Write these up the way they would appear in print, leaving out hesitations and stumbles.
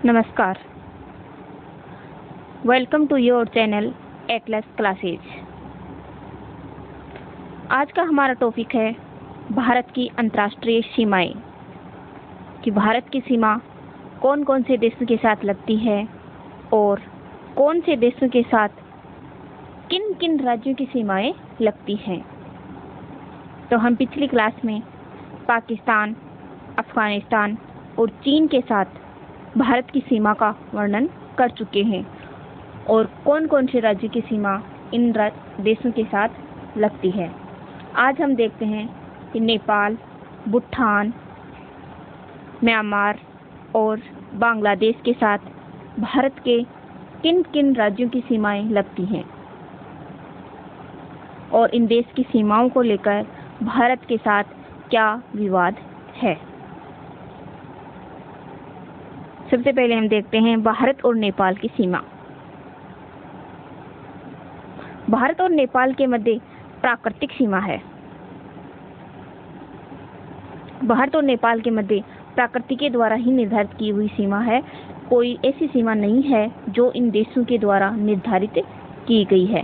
नमस्कार, welcome to your channel Atlas Classes. आज का हमारा टॉपिक है भारत की अंतर्राष्ट्रीय सीमाएं, कि भारत की सीमा कौन कौन से देशों के साथ लगती है और कौन से देशों के साथ किन किन राज्यों की सीमाएं लगती हैं। तो हम पिछली क्लास में पाकिस्तान, अफगानिस्तान और चीन के साथ भारत की सीमा का वर्णन कर चुके हैं और कौन कौन से राज्य की सीमा इन देशों के साथ लगती है। आज हम देखते हैं कि नेपाल, भूटान, म्यांमार और बांग्लादेश के साथ भारत के किन किन राज्यों की सीमाएं लगती हैं और इन देश की सीमाओं को लेकर भारत के साथ क्या विवाद है। सबसे पहले हम देखते हैं भारत और नेपाल की सीमा। भारत और नेपाल के मध्य प्राकृतिक सीमा है। भारत और नेपाल के मध्य प्रकृति के द्वारा ही निर्धारित की हुई सीमा है। कोई ऐसी सीमा नहीं है जो इन देशों के द्वारा निर्धारित की गई है।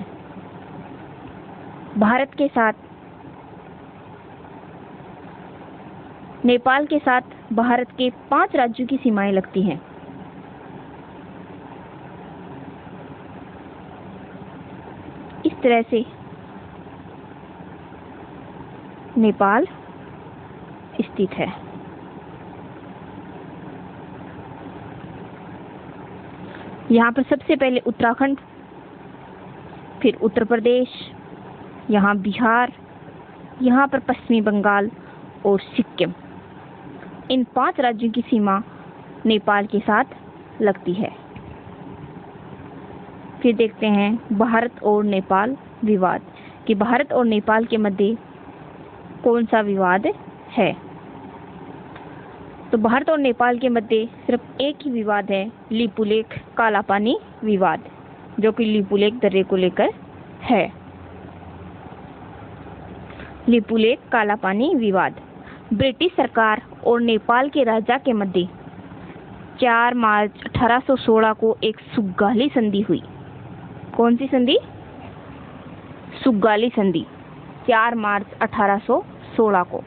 भारत के साथ नेपाल के साथ भारत के 5 राज्यों की सीमाएं लगती हैं। इस तरह से नेपाल स्थित है। यहाँ पर सबसे पहले उत्तराखंड, फिर उत्तर प्रदेश, यहाँ बिहार, यहाँ पर पश्चिमी बंगाल और सिक्किम। इन 5 राज्यों की सीमा नेपाल के साथ लगती है। फिर देखते हैं भारत और नेपाल विवाद, कि भारत और नेपाल के मध्य कौन सा विवाद है। तो भारत और नेपाल के मध्य सिर्फ एक ही विवाद है, लिपुलेख कालापानी विवाद, जो कि लिपुलेख दर्रे को लेकर है। लिपुलेख कालापानी विवाद ब्रिटिश सरकार और नेपाल के राजा के मध्य 4 मार्च 1816 को एक सुगाली संधि हुई। कौन सी संधि? सुगाली संधि। 4 मार्च 1816 को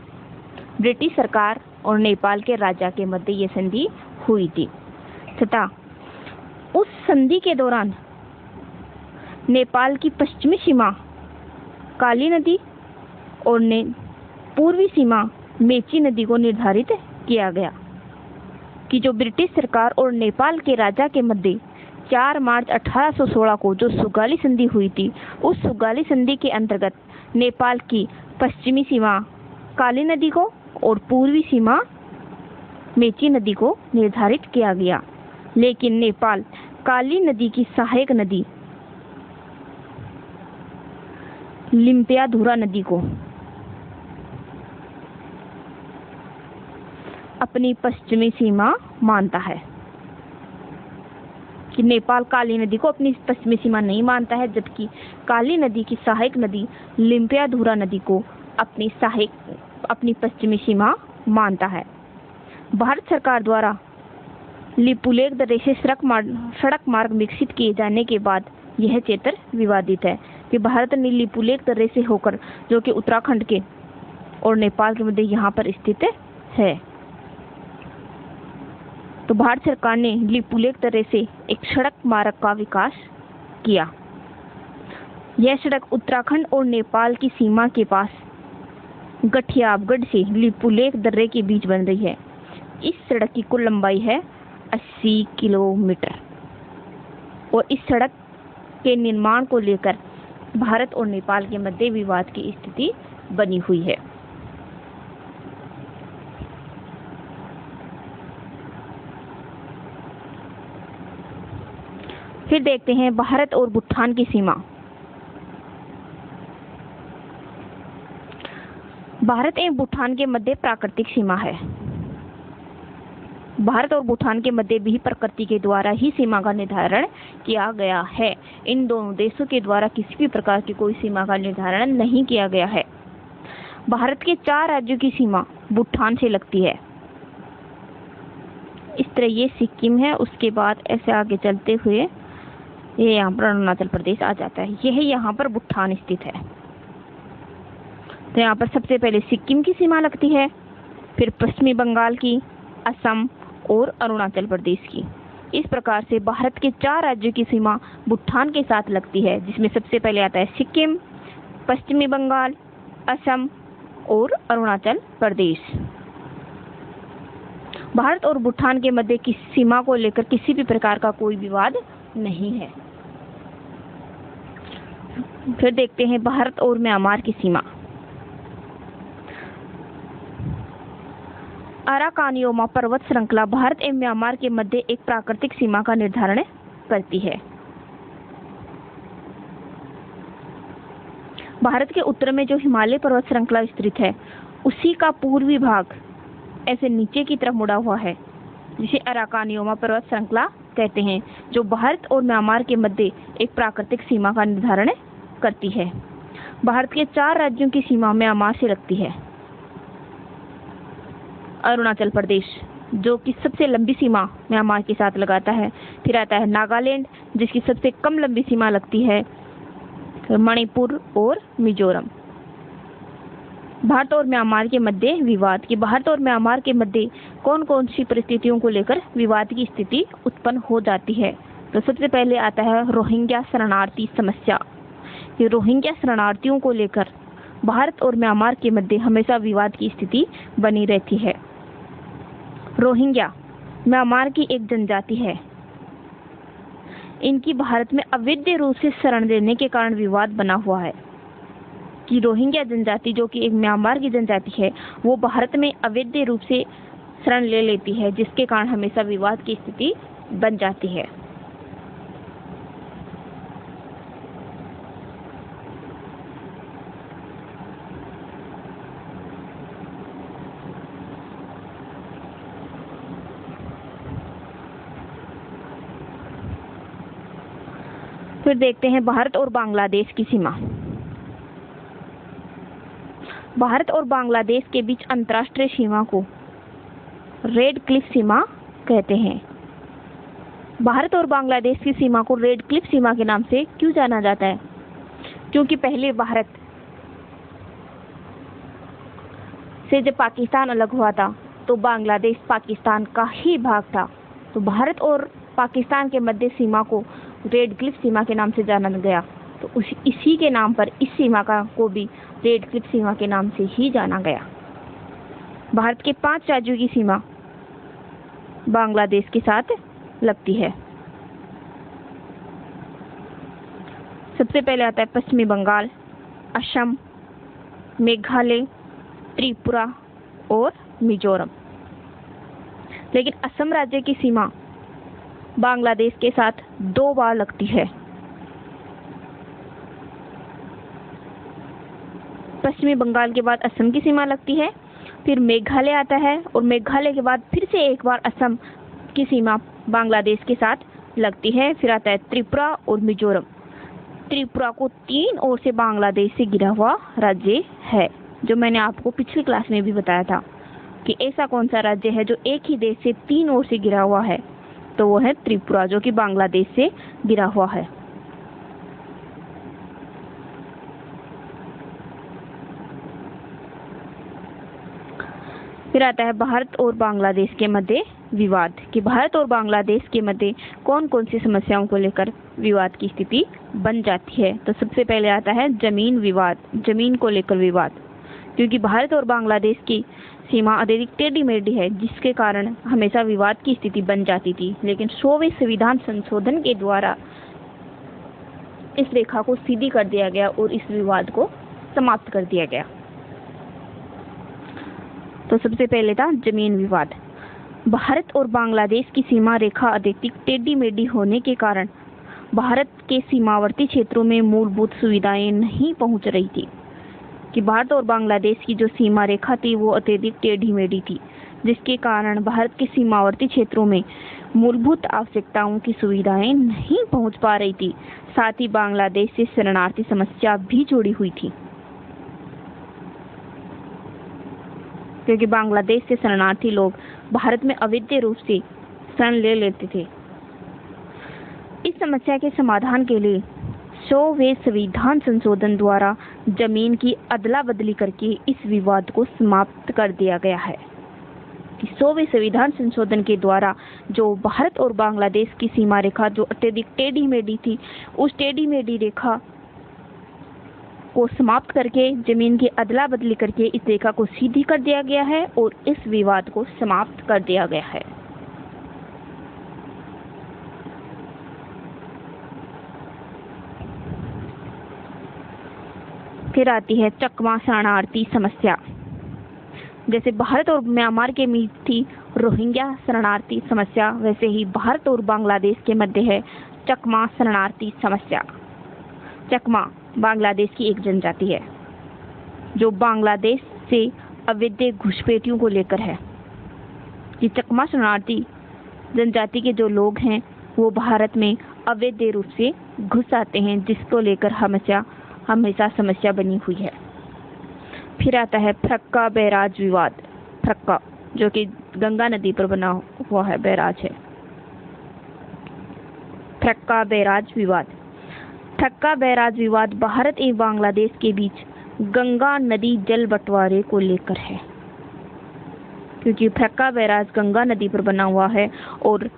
ब्रिटिश सरकार और नेपाल के राजा के मध्य ये संधि हुई थी तथा उस संधि के दौरान नेपाल की पश्चिमी सीमा काली नदी और पूर्वी सीमा मेची नदी को निर्धारित किया गया, कि जो ब्रिटिश सरकार और नेपाल के राजा के मध्य 4 मार्च 1816 को जो सुगाली संधि हुई थी, उस सुगाली संधि के अंतर्गत नेपाल की पश्चिमी सीमा काली नदी को और पूर्वी सीमा मेची नदी को निर्धारित किया गया। लेकिन नेपाल काली नदी की सहायक नदी लिम्पियाधुरा नदी को अपनी पश्चिमी सीमा मानता है, कि नेपाल काली नदी को अपनी पश्चिमी सीमा नहीं मानता है, जबकि काली नदी की सहायक नदी लिम्पियाधुरा नदी को अपनी पश्चिमी सीमा मानता है। भारत सरकार द्वारा लिपुलेख दर्रे से सड़क मार्ग विकसित किए जाने के बाद यह क्षेत्र विवादित है, कि भारत ने लिपुलेख दर्रे से होकर, जो कि उत्तराखंड के और नेपाल के मध्य यहाँ पर स्थित है, तो भारत सरकार ने लिपुलेख दर्रे से एक सड़क मार्ग का विकास किया। यह सड़क उत्तराखंड और नेपाल की सीमा के पास गठियाबगढ़ से लिपुलेख दर्रे के बीच बन रही है। इस सड़क की कुल लंबाई है 80 किलोमीटर और इस सड़क के निर्माण को लेकर भारत और नेपाल के मध्य विवाद की स्थिति बनी हुई है। फिर देखते हैं भारत और भूटान की सीमा। भारत एवं भूटान के मध्य प्राकृतिक सीमा है। भारत और भूटान के मध्य भी प्रकृति के द्वारा ही सीमा का निर्धारण किया गया है। इन दोनों देशों के द्वारा किसी भी प्रकार की कोई सीमा का निर्धारण नहीं किया गया है। भारत के 4 राज्यों की सीमा भूटान से लगती है इस तरह ये सिक्किम है, उसके बाद ऐसे आगे चलते हुए ये यहाँ पर अरुणाचल प्रदेश आ जाता है। यह यहाँ पर भूटान स्थित है। तो यहाँ पर सबसे पहले सिक्किम की सीमा लगती है, फिर पश्चिमी बंगाल की, असम और अरुणाचल प्रदेश की। इस प्रकार से भारत के 4 राज्यों की सीमा भूटान के साथ लगती है, जिसमें सबसे पहले आता है सिक्किम, पश्चिमी बंगाल, असम और अरुणाचल प्रदेश। भारत और भूटान के मध्य की सीमा को लेकर किसी भी प्रकार का कोई विवाद नहीं है। फिर देखते हैं भारत और म्यांमार की सीमा। अराकानियोमा पर्वत श्रृंखला भारत एवं म्यांमार के मध्य एक प्राकृतिक सीमा का निर्धारण करती है। भारत के उत्तर में जो हिमालय पर्वत श्रृंखला स्थित है, उसी का पूर्वी भाग ऐसे नीचे की तरफ मुड़ा हुआ है, जिसे अराकानियोमा पर्वत श्रृंखला कहते हैं, जो भारत और म्यांमार के मध्य एक प्राकृतिक सीमा का निर्धारण करती है। भारत के 4 राज्यों की सीमा म्यांमार से लगती है। अरुणाचल प्रदेश, जो कि सबसे लंबी सीमा म्यांमार के साथ लगाता है। फिर आता है नागालैंड, जिसकी सबसे कम लंबी सीमा लगती है, मणिपुर और मिजोरम। भारत और म्यांमार के मध्य विवाद कि भारत और म्यांमार के मध्य कौन कौन सी परिस्थितियों को लेकर विवाद की स्थिति उत्पन्न हो जाती है। तो सबसे पहले आता है रोहिंग्या शरणार्थी समस्या। ये रोहिंग्या शरणार्थियों को लेकर भारत और म्यांमार के मध्य हमेशा विवाद की स्थिति बनी रहती है। रोहिंग्या म्यांमार की एक जनजाति है। इनकी भारत में अवैध रूप से शरण लेने के कारण विवाद बना हुआ है कि रोहिंग्या जनजाति, जो कि एक म्यांमार की जनजाति है, वो भारत में अवैध रूप से शरण ले लेती है, जिसके कारण हमेशा विवाद की स्थिति बन जाती है। फिर देखते हैं भारत और बांग्लादेश की सीमा। भारत और बांग्लादेश के बीच अंतर्राष्ट्रीय सीमा को रेड क्लिफ सीमा कहते हैं। भारत और बांग्लादेश की सीमा को रेड क्लिफ सीमा के नाम से क्यों जाना जाता है? क्योंकि पहले भारत से जब पाकिस्तान अलग हुआ था, तो बांग्लादेश पाकिस्तान का ही भाग था। तो भारत और पाकिस्तान के मध्य सीमा को रेड क्लिफ सीमा के नाम से जाना गया। तो इसी के नाम पर इस सीमा को भी रेड क्लिफ सीमा के नाम से ही जाना गया। भारत के 5 राज्यों की सीमा बांग्लादेश के साथ लगती है। सबसे पहले आता है पश्चिमी बंगाल, असम, मेघालय, त्रिपुरा और मिजोरम। लेकिन असम राज्य की सीमा बांग्लादेश के साथ 2 बार लगती है। पश्चिमी बंगाल के बाद असम की सीमा लगती है, फिर मेघालय आता है और मेघालय के बाद फिर से एक बार असम की सीमा बांग्लादेश के साथ लगती है। फिर आता है त्रिपुरा और मिजोरम। त्रिपुरा को 3 ओर से बांग्लादेश से घिरा हुआ राज्य है, जो मैंने आपको पिछली क्लास में भी बताया था कि ऐसा कौन सा राज्य है जो एक ही देश से 3 ओर से घिरा हुआ है। तो वो है त्रिपुरा, जो कि बांग्लादेश से घिरा हुआ है। फिर आता है भारत और बांग्लादेश के मध्य विवाद कि भारत और बांग्लादेश के मध्य कौन कौन सी समस्याओं को लेकर विवाद की स्थिति बन जाती है। तो सबसे पहले आता है जमीन विवाद, जमीन को लेकर विवाद, क्योंकि भारत और बांग्लादेश की सीमा अत्यधिक टेढ़ी मेढ़ी है, जिसके कारण हमेशा विवाद की स्थिति बन जाती थी। लेकिन 100वें संविधान संशोधन के द्वारा इस रेखा को सीधी कर दिया गया और इस विवाद को समाप्त कर दिया गया। तो सबसे पहले था जमीन विवाद। भारत और बांग्लादेश की सीमा रेखा अत्यधिक टेढ़ी मेढ़ी होने के कारण भारत के सीमावर्ती क्षेत्रों में मूलभूत सुविधाएं नहीं पहुंच रही थी कि भारत और बांग्लादेश की जो सीमा रेखा थी वो अत्यधिक टेढ़ी मेढ़ी थी, जिसके कारण भारत के सीमावर्ती क्षेत्रों में मूलभूत आवश्यकताओं की सुविधाएं नहीं पहुंच पा रही थी। साथ ही बांग्लादेश से शरणार्थी समस्या भी जुड़ी हुई थी, क्योंकि बांग्लादेश से शरणार्थी लोग भारत में अवैध रूप से शरण ले लेते थे। इस समस्या के समाधान के लिए 100वें संविधान संशोधन द्वारा जमीन की अदला बदली करके इस विवाद को समाप्त कर दिया गया है। 100वें संविधान संशोधन के द्वारा जो भारत और बांग्लादेश की सीमा रेखा जो अत्यधिक टेढ़ी मेढ़ी थी, उस टेढ़ी मेढ़ी रेखा को समाप्त करके जमीन की अदला बदली करके इस रेखा को सीधी कर दिया गया है और इस विवाद को समाप्त कर दिया गया है। फिर आती है चकमा शरणार्थी समस्या। जैसे भारत और म्यांमार के बीच थी रोहिंग्या शरणार्थी समस्या, वैसे ही भारत और बांग्लादेश के मध्य है चकमा शरणार्थी समस्या। चकमा बांग्लादेश की एक जनजाति है जो बांग्लादेश से अवैध घुसपैठियों को लेकर है। ये चकमा शरणार्थी जनजाति के जो लोग हैं वो भारत में अवैध रूप से घुस आते हैं, जिसको लेकर हमेशा समस्या बनी हुई है। फिर आता है फरक्का बैराज विवाद। फरक्का जो कि गंगा नदी पर बना हुआ है बैराज है। फरक्का बैराज विवाद। फरक्का बैराज विवाद भारत एवं बांग्लादेश के बीच गंगा नदी जल बंटवारे को लेकर है, क्योंकि फरक्का बैराज गंगा नदी पर बना हुआ है और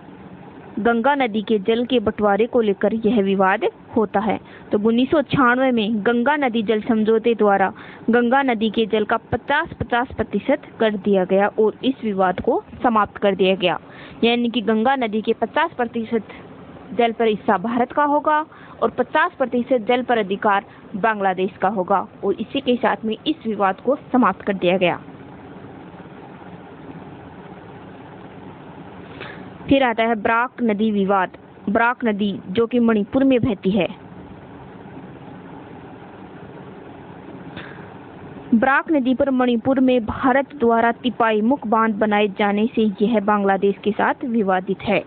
गंगा नदी के जल के बंटवारे को लेकर यह विवाद होता है। तो 1996 में गंगा नदी जल समझौते द्वारा गंगा नदी के जल का 50-50% कर दिया गया और इस विवाद को समाप्त कर दिया गया। यानी कि गंगा नदी के 50% जल पर हिस्सा भारत का होगा और 50% जल पर अधिकार बांग्लादेश का होगा और इसी के साथ में इस विवाद को समाप्त कर दिया गया। फिर आता है बराक नदी विवाद। बराक नदी जो कि मणिपुर में बहती है। बराक नदी पर मणिपुर में भारत द्वारा तिपाई मुख बांध बनाए जाने से यह बांग्लादेश के साथ विवादित है,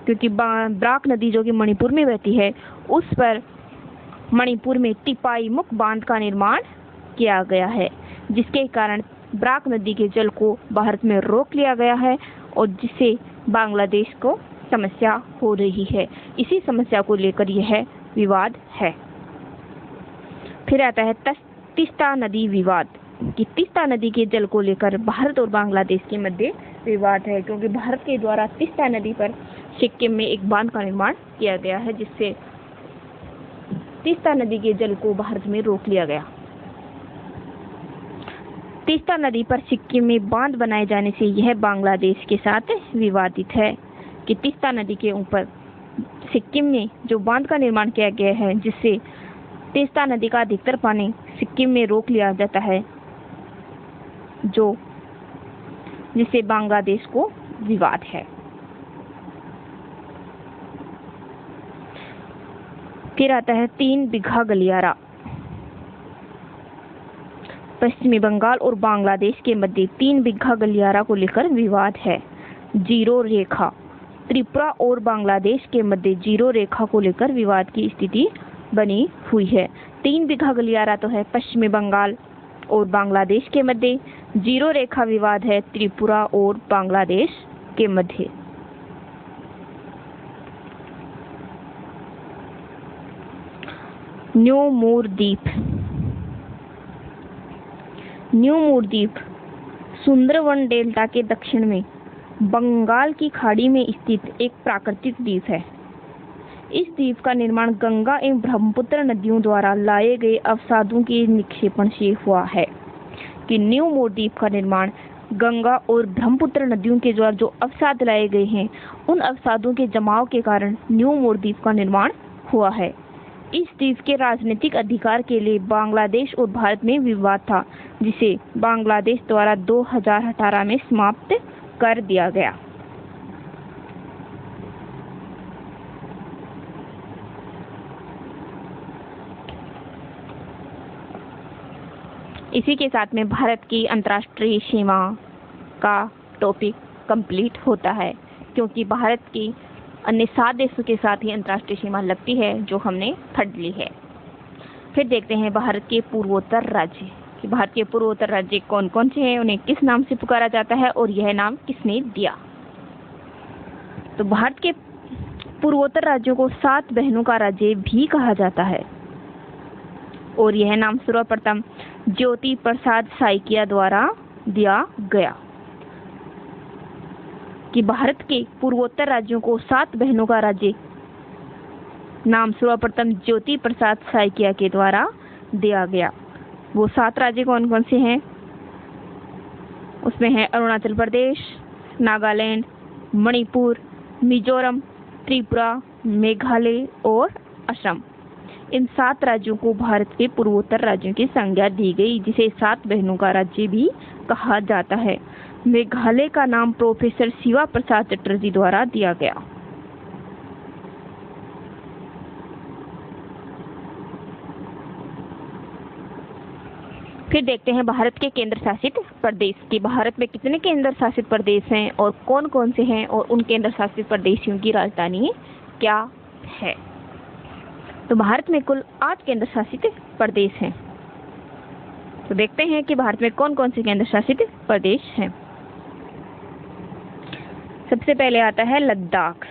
क्योंकि बराक नदी जो कि मणिपुर में बहती है उस पर मणिपुर में तिपाई मुख बांध का निर्माण किया गया है, जिसके कारण बराक नदी के जल को भारत में रोक लिया गया है और जिससे बांग्लादेश को समस्या हो रही है। इसी समस्या को लेकर यह विवाद है। फिर आता है तीस्ता नदी विवाद कि तीस्ता नदी के जल को लेकर भारत और बांग्लादेश के मध्य विवाद है, क्योंकि भारत के द्वारा तीस्ता नदी पर सिक्किम में एक बांध का निर्माण किया गया है, जिससे तीस्ता नदी के जल को भारत में रोक लिया गया। तीस्ता नदी पर सिक्किम में बांध बनाए जाने से यह बांग्लादेश के साथ विवादित है कि तीस्ता नदी के ऊपर सिक्किम में जो बांध का निर्माण किया गया है, जिससे तीस्ता नदी का अधिकतर पानी सिक्किम में रोक लिया जाता है, जिससे बांग्लादेश को विवाद है। फिर आता है 3 बीघा गलियारा। पश्चिमी बंगाल और बांग्लादेश के मध्य 3 बीघा गलियारा को लेकर विवाद है। जीरो रेखा। त्रिपुरा और बांग्लादेश के मध्य जीरो रेखा को लेकर विवाद की स्थिति बनी हुई है। 3 बीघा गलियारा तो है पश्चिमी बंगाल और बांग्लादेश के मध्य, जीरो रेखा विवाद है त्रिपुरा और बांग्लादेश के मध्य। न्यू मूर द्वीप। न्यू मूर द्वीप सुंदरवन डेल्टा के दक्षिण में बंगाल की खाड़ी में स्थित एक प्राकृतिक द्वीप है। इस द्वीप का निर्माण गंगा एवं ब्रह्मपुत्र नदियों द्वारा लाए गए अवसादों के निक्षेपण से हुआ है कि न्यू मूर द्वीप का निर्माण गंगा और ब्रह्मपुत्र नदियों के द्वारा जो अवसाद लाए गए हैं, उन अवसादों के जमाव के कारण न्यू मूर द्वीप का निर्माण हुआ है। इस द्वीप के राजनीतिक अधिकार के लिए बांग्लादेश और भारत में विवाद था, जिसे बांग्लादेश द्वारा 2018 में समाप्त कर दिया गया। इसी के साथ में भारत की अंतर्राष्ट्रीय सीमा का टॉपिक कंप्लीट होता है, क्योंकि भारत की अन्य 7 देशों के साथ ही अंतर्राष्ट्रीय सीमा लगती है जो हमने पढ़ ली है। फिर देखते हैं भारत के पूर्वोत्तर राज्य कि भारत के पूर्वोत्तर राज्य कौन कौन से हैं, उन्हें किस नाम से पुकारा जाता है और यह नाम किसने दिया। तो भारत के पूर्वोत्तर राज्यों को 7 बहनों का राज्य भी कहा जाता है और यह नाम सर्वप्रथम ज्योति प्रसाद साइकिया द्वारा दिया गया कि भारत के पूर्वोत्तर राज्यों को 7 बहनों का राज्य नाम सर्वप्रथम ज्योति प्रसाद साइकिया के द्वारा दिया गया। वो 7 राज्य कौन कौन से हैं? उसमें है अरुणाचल प्रदेश, नागालैंड, मणिपुर, मिजोरम, त्रिपुरा, मेघालय और असम। इन 7 राज्यों को भारत के पूर्वोत्तर राज्यों की संज्ञा दी गई, जिसे 7 बहनों का राज्य भी कहा जाता है। मेघालय का नाम प्रोफेसर शिवा प्रसाद चटर्जी द्वारा दिया गया। फिर देखते हैं भारत के केंद्र शासित प्रदेश कि भारत में कितने केंद्र शासित प्रदेश हैं और कौन कौन से हैं और उन केंद्र शासित प्रदेशों की राजधानी क्या है। तो भारत में कुल 8 केंद्र शासित प्रदेश हैं। तो देखते हैं कि भारत में कौन कौन से केंद्र शासित प्रदेश हैं। सबसे पहले आता है लद्दाख,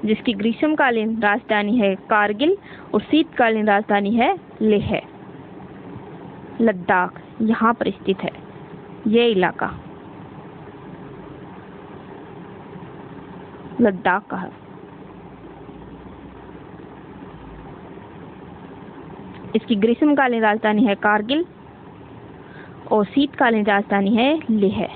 जिसकी ग्रीष्मकालीन राजधानी है कारगिल और शीतकालीन राजधानी है लेह। लद्दाख यहाँ पर स्थित है ये इलाका, लद्दाख का है। इसकी ग्रीष्मकालीन राजधानी है कारगिल और शीतकालीन राजधानी है लेह।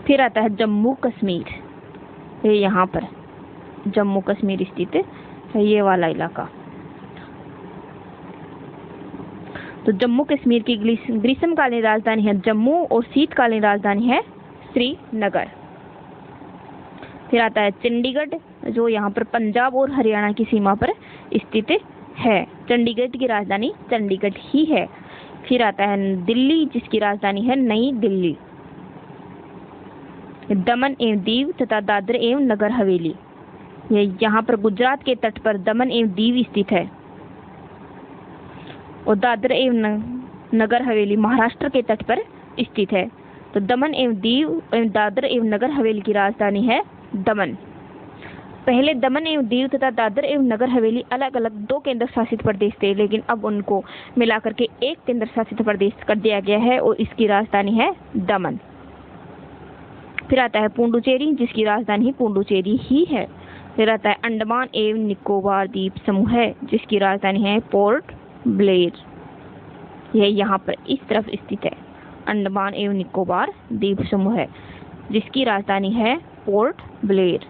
फिर आता है जम्मू कश्मीर, ये यहाँ पर जम्मू कश्मीर स्थित है ये वाला इलाका। तो जम्मू कश्मीर की ग्रीष्मकालीन राजधानी है जम्मू और शीतकालीन राजधानी है श्रीनगर। फिर आता है चंडीगढ़, जो यहाँ पर पंजाब और हरियाणा की सीमा पर स्थित है। चंडीगढ़ की राजधानी चंडीगढ़ ही है। फिर आता है दिल्ली, जिसकी राजधानी है नई दिल्ली। दमन एवं दीव तथा दादर एवं नगर हवेली, ये यहाँ पर गुजरात के तट पर दमन एवं दीव स्थित है और दादर एवं नगर हवेली महाराष्ट्र के तट पर स्थित है। तो दमन एवं दीव एवं दादर एवं नगर हवेली की राजधानी है दमन। पहले दमन एवं दीव तथा दादर एवं नगर हवेली अलग अलग 2 केंद्र शासित प्रदेश थे, लेकिन अब उनको मिलाकर के एक केंद्र शासित प्रदेश कर दिया गया है और इसकी राजधानी है दमन। फिर आता है पुडुचेरी, जिसकी राजधानी पुडुचेरी ही है। फिर आता है अंडमान एवं निकोबार द्वीप समूह है, जिसकी राजधानी है पोर्ट ब्लेयर। यह यहाँ पर इस तरफ स्थित है। अंडमान एवं निकोबार द्वीप समूह है, जिसकी राजधानी है पोर्ट ब्लेयर।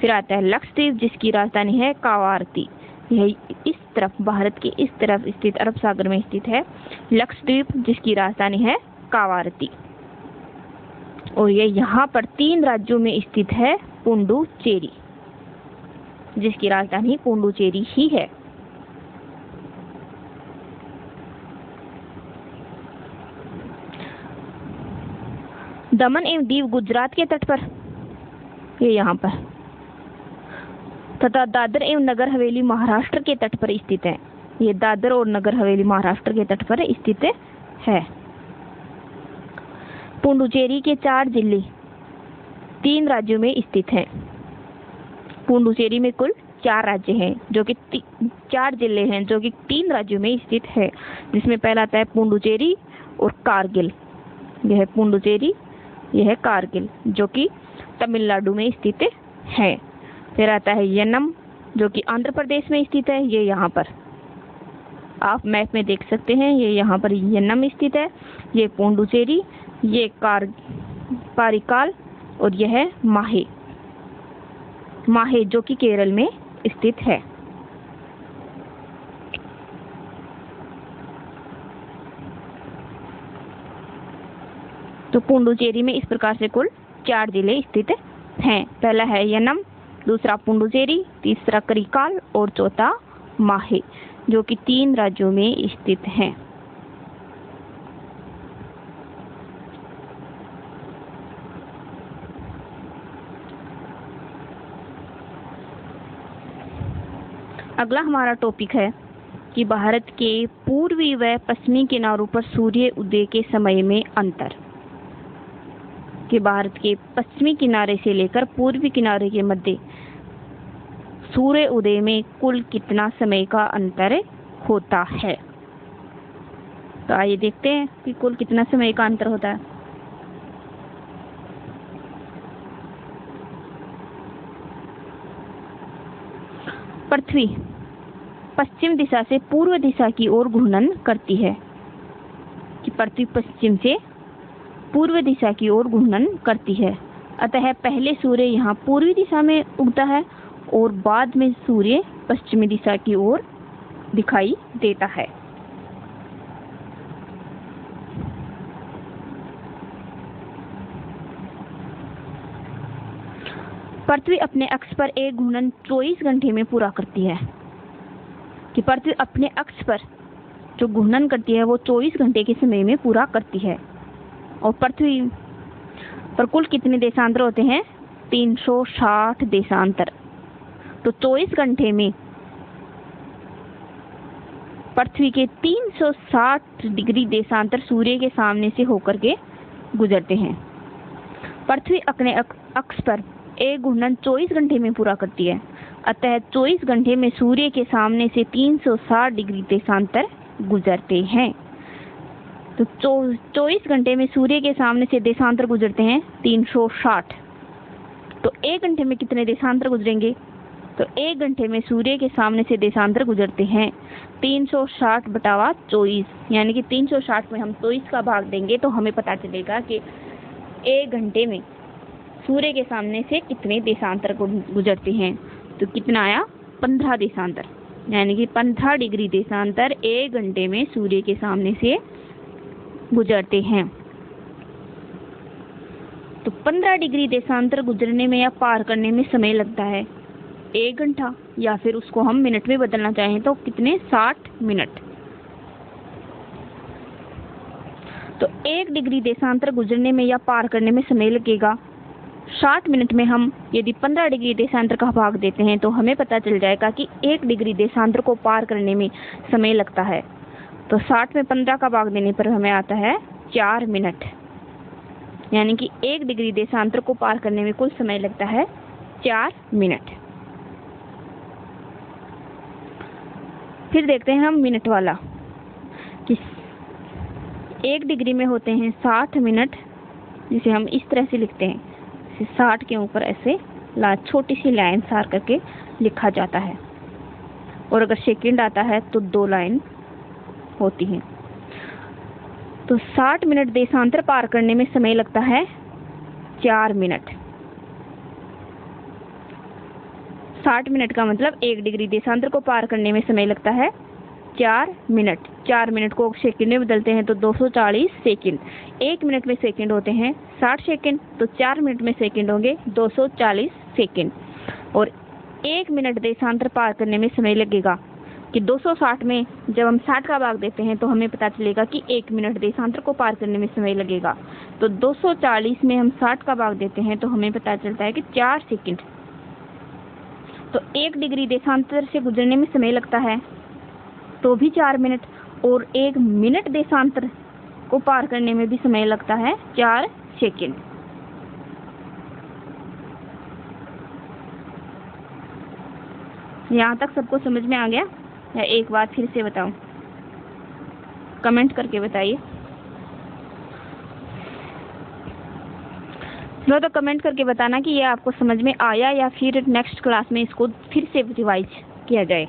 फिर आता है लक्षद्वीप, जिसकी राजधानी है कावारती। यह इस तरफ भारत के इस तरफ स्थित अरब सागर में स्थित है लक्षद्वीप, जिसकी राजधानी है कावारती। और ये यहाँ पर 3 राज्यों में स्थित है पुडुचेरी, जिसकी राजधानी पुडुचेरी ही है। दमन एवं दीव गुजरात के तट पर, ये यहाँ पर, तथा दादर एवं नगर हवेली महाराष्ट्र के तट पर स्थित है। ये दादर और नगर हवेली महाराष्ट्र के तट पर स्थित है। पुडुचेरी के 4 जिले 3 राज्यों में स्थित हैं। पुडुचेरी में कुल 4 राज्य हैं, जो कि 4 जिले हैं, जो कि 3 राज्यों में स्थित है, जिसमें पहला आता है पुडुचेरी और कारगिल। यह है पुडुचेरी, यह है कारगिल, जो कि तमिलनाडु में स्थित है। फिर आता है यन्नम, जो कि आंध्र प्रदेश में स्थित है। ये यहाँ पर आप मैप में देख सकते हैं, ये यहाँ पर यन्नम स्थित है। ये पुडुचेरी, ये कारिकाल और यह है माहे, जो कि केरल में स्थित है। तो पुडुचेरी में इस प्रकार से कुल 4 जिले स्थित हैं। पहला है यन्नम, दूसरा पुडुचेरी, तीसरा करिकाल और चौथा माहे, जो कि 3 राज्यों में स्थित हैं। अगला हमारा टॉपिक है कि भारत के पूर्वी व पश्चिमी किनारों पर सूर्य उदय के समय में अंतर। कि भारत के पश्चिमी किनारे से लेकर पूर्वी किनारे के मध्य सूर्य उदय में कुल कितना समय का अंतर होता है। तो आइए देखते हैं कि कुल कितना समय का अंतर होता है। पृथ्वी पश्चिम दिशा से पूर्व दिशा की ओर घूर्णन करती है। कि पृथ्वी पश्चिम से पूर्व दिशा की ओर घूर्णन करती है, अतः पहले सूर्य यहाँ पूर्वी दिशा में उगता है और बाद में सूर्य पश्चिमी दिशा की ओर दिखाई देता है। पृथ्वी अपने अक्ष पर एक घूर्णन 24 घंटे में पूरा करती है। कि पृथ्वी अपने अक्ष पर जो घूर्णन करती है वो 24 घंटे के समय में पूरा करती है। और पृथ्वी पर कुल कितने देशांतर होते हैं? 360 देशांतर। तो 24 घंटे में पृथ्वी के 360 डिग्री देशांतर सूर्य के सामने से होकर के गुजरते हैं। पृथ्वी अपने अक्ष पर एक घूर्णन 24 घंटे में पूरा करती है, अतः 24 घंटे में सूर्य के सामने से 360 डिग्री देशांतर गुजरते हैं। तो 24 घंटे में सूर्य के सामने से देशांतर गुजरते हैं 360। तो 1 घंटे में कितने देशांतर गुजरेंगे? तो 1 घंटे में सूर्य के सामने से देशांतर गुजरते हैं 360 बटावा 24, यानी कि 360 में हम 24 का भाग देंगे तो हमें पता चलेगा कि 1 घंटे में सूर्य के सामने से कितने देशांतर गुजरते हैं। तो कितना आया? 15 देशांतर, यानी कि 15 डिग्री देशांतर 1 घंटे में सूर्य के सामने से गुजरते हैं। तो 15 डिग्री देशांतर गुजरने में या पार करने में समय लगता है 1 घंटा, या फिर उसको हम मिनट में बदलना चाहें तो कितने? 60 मिनट। तो 1 डिग्री देशांतर गुजरने में या पार करने में समय लगेगा 60 मिनट में हम यदि 15 डिग्री देशांतर का भाग देते हैं तो हमें पता चल जाएगा कि 1 डिग्री देशांतर को पार करने में समय लगता है। तो 60 में 15 का भाग देने पर हमें आता है 4 मिनट, यानी कि 1 डिग्री देशांतर को पार करने में कुल समय लगता है 4 मिनट। फिर देखते हैं हम मिनट वाला, कि 1 डिग्री में होते हैं 60 मिनट, जिसे हम इस तरह से लिखते हैं, 60 के ऊपर ऐसे छोटी सी लाइन सार करके लिखा जाता है। और अगर सेकंड आता है तो 2 लाइन होती हैं। तो 60 मिनट देशांतर पार करने में समय लगता है 4 मिनट। 60 मिनट का मतलब 1 डिग्री देशांतर को पार करने में समय लगता है 4 मिनट। 4 मिनट को सेकंड में बदलते हैं तो 240 सेकंड। 1 मिनट में सेकंड होते हैं 60 सेकंड, तो 4 मिनट में सेकंड होंगे 240 सेकंड। और 1 मिनट देशांतर पार करने में समय लगेगा कि 260 में जब हम 60 का भाग देते हैं तो हमें पता चलेगा कि 1 मिनट देशांतर को पार करने में समय लगेगा। तो 240 में हम 60 का भाग देते हैं तो हमें पता चलता है कि 4 सेकंड। तो 1 डिग्री देशांतर से गुजरने में समय लगता है तो भी 4 मिनट, और 1 मिनट देशांतर को पार करने में भी समय लगता है 4 सेकंड। यहाँ तक सबको समझ में आ गया या एक बार फिर से बताऊं? कमेंट करके बताइए। तो कमेंट करके बताना कि ये आपको समझ में आया या फिर नेक्स्ट क्लास में इसको फिर से रिवाइज किया जाए।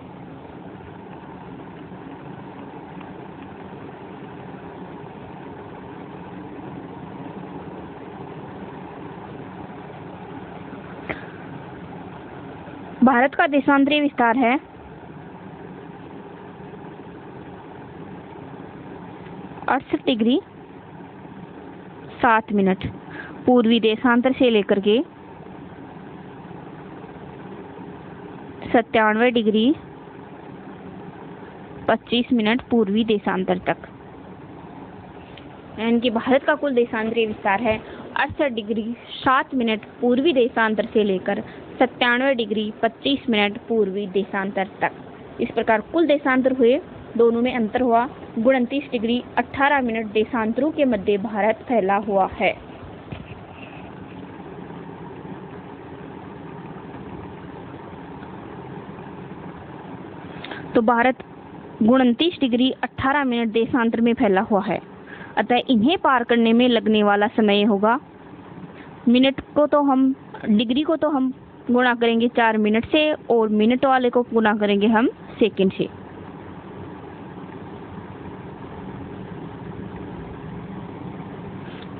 भारत का देशांतरीय विस्तार है 68 डिग्री 7 मिनट। पूर्वी देशांतर से लेकर के 97 डिग्री 25 मिनट पूर्वी देशांतर तक। यानी कि भारत का कुल देशांतरीय विस्तार है 68 डिग्री 7 मिनट पूर्वी देशांतर से लेकर 97 डिग्री 25 मिनट पूर्वी देशांतर तक। इस प्रकार कुल देशांतर हुए दोनों में अंतर हुआ। 29 डिग्री 18 मिनट देशांतरों के मध्य भारत फैला हुआ है। तो भारत 29 डिग्री 18 मिनट देशांतर में फैला हुआ है, अतः इन्हें पार करने में लगने वाला समय होगा, मिनट को तो हम डिग्री को तो हम गुणा करेंगे 4 मिनट से और मिनट वाले को गुणा करेंगे हम सेकंड से।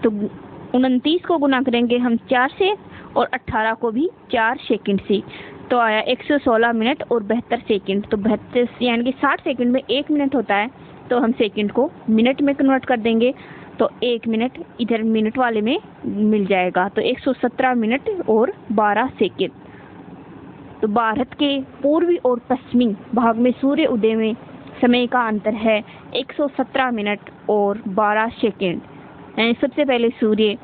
तो 29 को गुणा करेंगे हम 4 से और 18 को भी 4 सेकंड से, तो आया 116 मिनट और 72 सेकंड। तो 72 यानी कि 60 सेकंड में 1 मिनट होता है, तो हम सेकंड को मिनट में कन्वर्ट कर देंगे, तो 1 मिनट इधर मिनट वाले में मिल जाएगा। तो 117 मिनट और 12 सेकंड। तो भारत के पूर्वी और पश्चिमी भाग में सूर्य उदय में समय का अंतर है 117 मिनट और 12 सेकंड। यानी सबसे पहले सूर्य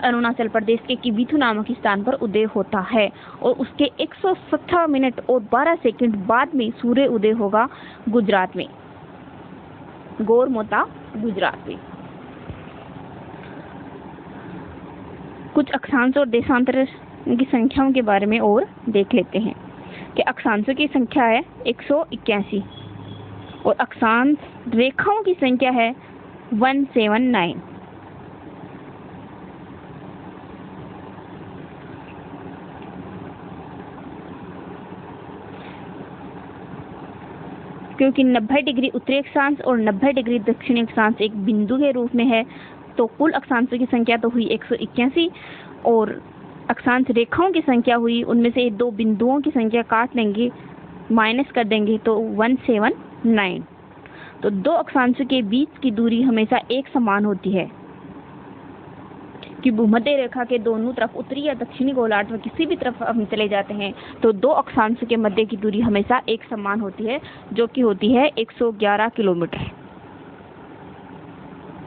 अरुणाचल प्रदेश के किबिथु नामक स्थान पर उदय होता है और उसके 117 मिनट और 12 सेकंड बाद में सूर्य उदय होगा गुजरात में, गोरमोता गुजरात में। कुछ अक्षांश और देशांतर की संख्याओं के बारे में और देख लेते हैं कि अक्षांशों की संख्या है 181 और अक्षांश रेखाओं की संख्या है 179। क्योंकि 90 डिग्री उत्तरी अक्षांश और 90 डिग्री दक्षिणी अक्षांश एक बिंदु के रूप में है, तो कुल अक्षांशों की संख्या तो हुई 181 और अक्षांश रेखाओं की संख्या हुई, उनमें से 2 बिंदुओं की संख्या काट लेंगे, माइनस कर देंगे, तो 179। तो 2 अक्षांशों के बीच की दूरी हमेशा एक समान होती है कि भूमध्य रेखा के दोनों तरफ उत्तरी या दक्षिणी गोलार्ध में किसी भी तरफ हम चले जाते हैं तो 2 अक्षांशों के मध्य की दूरी हमेशा एक समान होती है, जो कि होती है 111 किलोमीटर।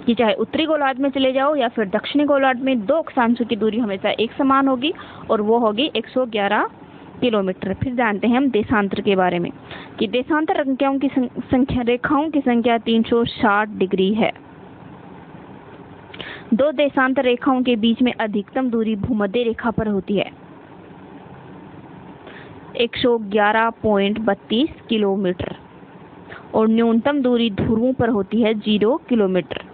कि चाहे उत्तरी गोलार्ध में चले जाओ या फिर दक्षिणी गोलार्ध में, 2 अक्षांशों की दूरी हमेशा एक समान होगी और वो होगी 111 किलोमीटर। फिर जानते हैं हम देशांतर के बारे में कि देशांतर रेखाओं की संख्या 360 डिग्री है। 2 देशांतर रेखाओं के बीच में अधिकतम दूरी भूमध्य रेखा पर होती है 111.32 किलोमीटर और न्यूनतम दूरी ध्रुवों पर होती है 0 किलोमीटर,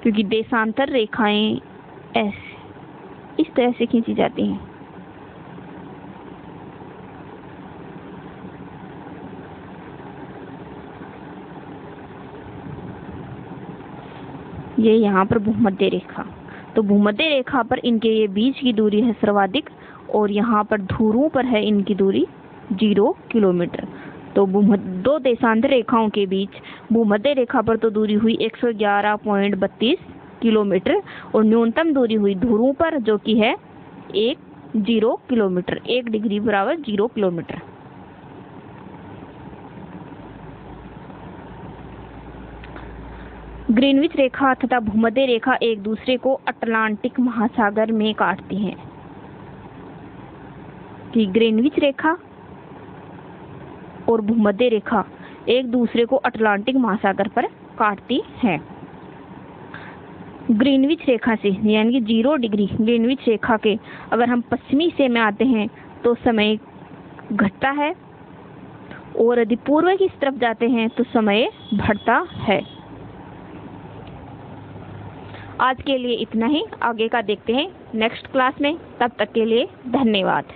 क्योंकि देशांतर रेखाएं इस तरह से खींची जाती हैं। ये यहाँ पर भूमध्य रेखा, तो भूमध्य रेखा पर इनके ये बीच की दूरी है सर्वाधिक और यहाँ पर ध्रुवों पर है इनकी दूरी 0 किलोमीटर। तो 2 देशांतर रेखाओं के बीच भूमध्य रेखा पर तो दूरी हुई 111.32 किलोमीटर और न्यूनतम दूरी हुई ध्रुवों पर, जो कि है 0 किलोमीटर। 1 डिग्री बराबर 0 किलोमीटर। ग्रीनविच रेखा तथा भूमध्य रेखा एक दूसरे को अटलांटिक महासागर में काटती हैं। कि ग्रीनविच रेखा और भूमध्य रेखा एक दूसरे को अटलांटिक महासागर पर काटती हैं। ग्रीनविच रेखा से यानी कि 0 डिग्री ग्रीनविच रेखा के अगर हम पश्चिमी हिस्से में आते हैं तो समय घटता है और यदि पूर्व की तरफ जाते हैं तो समय बढ़ता है। आज के लिए इतना ही, आगे का देखते हैं नेक्स्ट क्लास में। तब तक के लिए धन्यवाद।